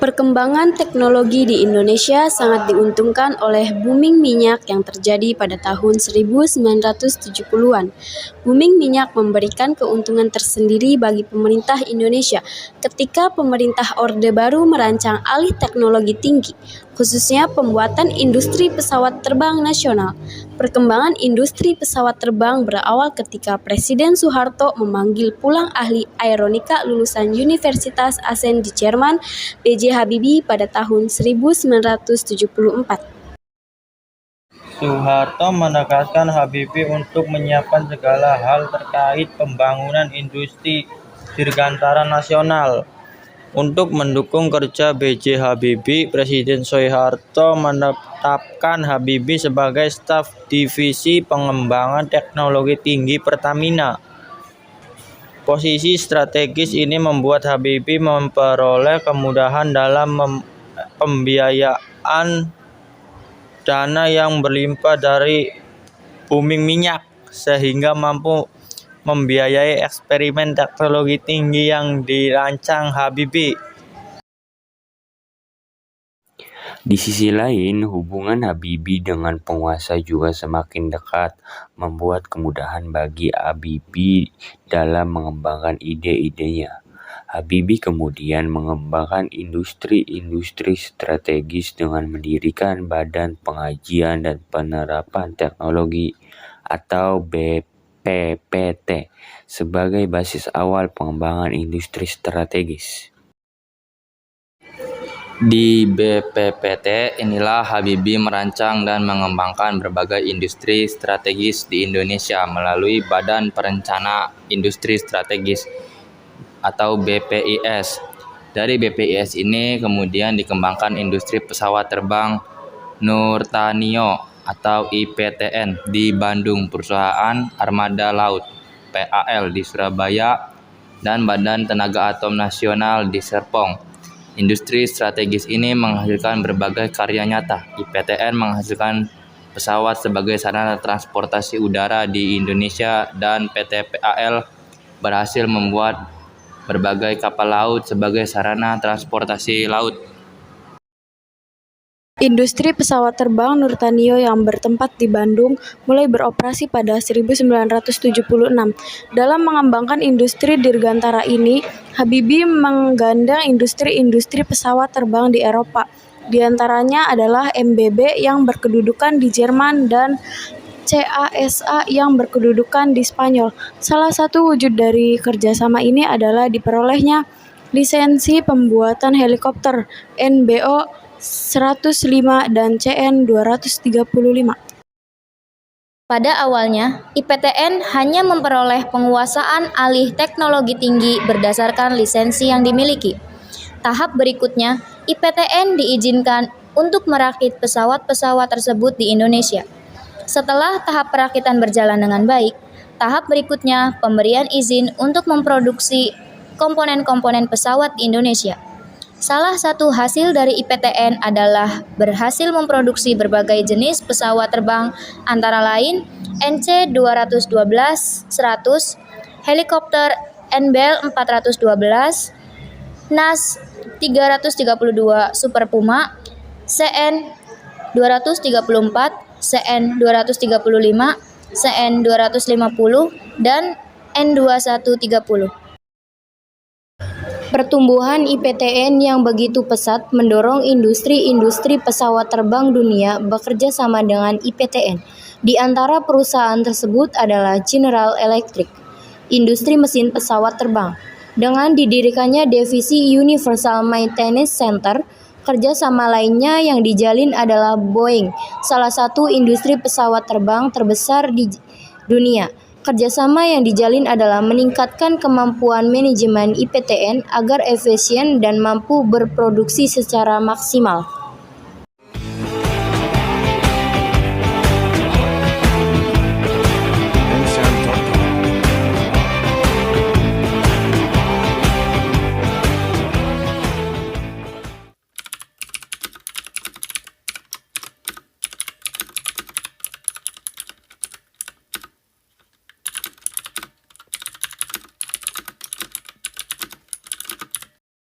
Perkembangan teknologi di Indonesia sangat diuntungkan oleh booming minyak yang terjadi pada tahun 1970-an. Booming minyak memberikan keuntungan tersendiri bagi pemerintah Indonesia ketika pemerintah Orde Baru merancang alih teknologi tinggi, khususnya pembuatan industri pesawat terbang nasional. Perkembangan industri pesawat terbang berawal ketika Presiden Soeharto memanggil pulang ahli aeronika lulusan Universitas Assen di Jerman, B.J. Habibie pada tahun 1974. Soeharto menegaskan Habibie untuk menyiapkan segala hal terkait pembangunan industri dirgantara nasional. Untuk mendukung kerja B.J. Habibie, Presiden Soeharto menetapkan Habibie sebagai staf Divisi Pengembangan Teknologi Tinggi Pertamina. Posisi strategis ini membuat Habibie memperoleh kemudahan dalam pembiayaan dana yang berlimpah dari booming minyak, sehingga mampu membiayai eksperimen teknologi tinggi yang dirancang Habibie. Di sisi lain, hubungan Habibie dengan penguasa juga semakin dekat, membuat kemudahan bagi Habibie dalam mengembangkan ide-idenya. Habibie kemudian mengembangkan industri-industri strategis dengan mendirikan Badan Pengkajian dan Penerapan Teknologi atau BPPT sebagai basis awal pengembangan industri strategis. Di BPPT inilah Habibie merancang dan mengembangkan berbagai industri strategis di Indonesia melalui Badan Perencana Industri Strategis atau BPIS. Dari BPIS ini kemudian dikembangkan industri pesawat terbang Nurtanio atau IPTN di Bandung, Perusahaan Armada Laut PAL di Surabaya, dan Badan Tenaga Atom Nasional di Serpong. Industri strategis ini menghasilkan berbagai karya nyata. IPTN menghasilkan pesawat sebagai sarana transportasi udara di Indonesia, dan PT PAL berhasil membuat berbagai kapal laut sebagai sarana transportasi laut. Industri pesawat terbang Nurtanio yang bertempat di Bandung mulai beroperasi pada 1976. Dalam mengembangkan industri dirgantara ini, Habibie menggandeng industri-industri pesawat terbang di Eropa. Di antaranya adalah MBB yang berkedudukan di Jerman dan CASA yang berkedudukan di Spanyol. Salah satu wujud dari kerjasama ini adalah diperolehnya lisensi pembuatan helikopter NBO 105 dan CN 235. Pada awalnya, IPTN hanya memperoleh penguasaan alih teknologi tinggi berdasarkan lisensi yang dimiliki. Tahap berikutnya, IPTN diizinkan untuk merakit pesawat-pesawat tersebut di Indonesia. Setelah tahap perakitan berjalan dengan baik, tahap berikutnya pemberian izin untuk memproduksi komponen-komponen pesawat di Indonesia. Salah satu hasil dari IPTN adalah berhasil memproduksi berbagai jenis pesawat terbang, antara lain NC-212-100, helikopter NBL 412, NAS 332 Super Puma, CN-234, CN-235, CN-250, dan N-2130. Pertumbuhan IPTN yang begitu pesat mendorong industri-industri pesawat terbang dunia bekerja sama dengan IPTN. Di antara perusahaan tersebut adalah General Electric, industri mesin pesawat terbang. Dengan didirikannya divisi Universal Maintenance Center, kerjasama lainnya yang dijalin adalah Boeing, salah satu industri pesawat terbang terbesar di dunia. Kerjasama yang dijalin adalah meningkatkan kemampuan manajemen IPTN agar efisien dan mampu berproduksi secara maksimal.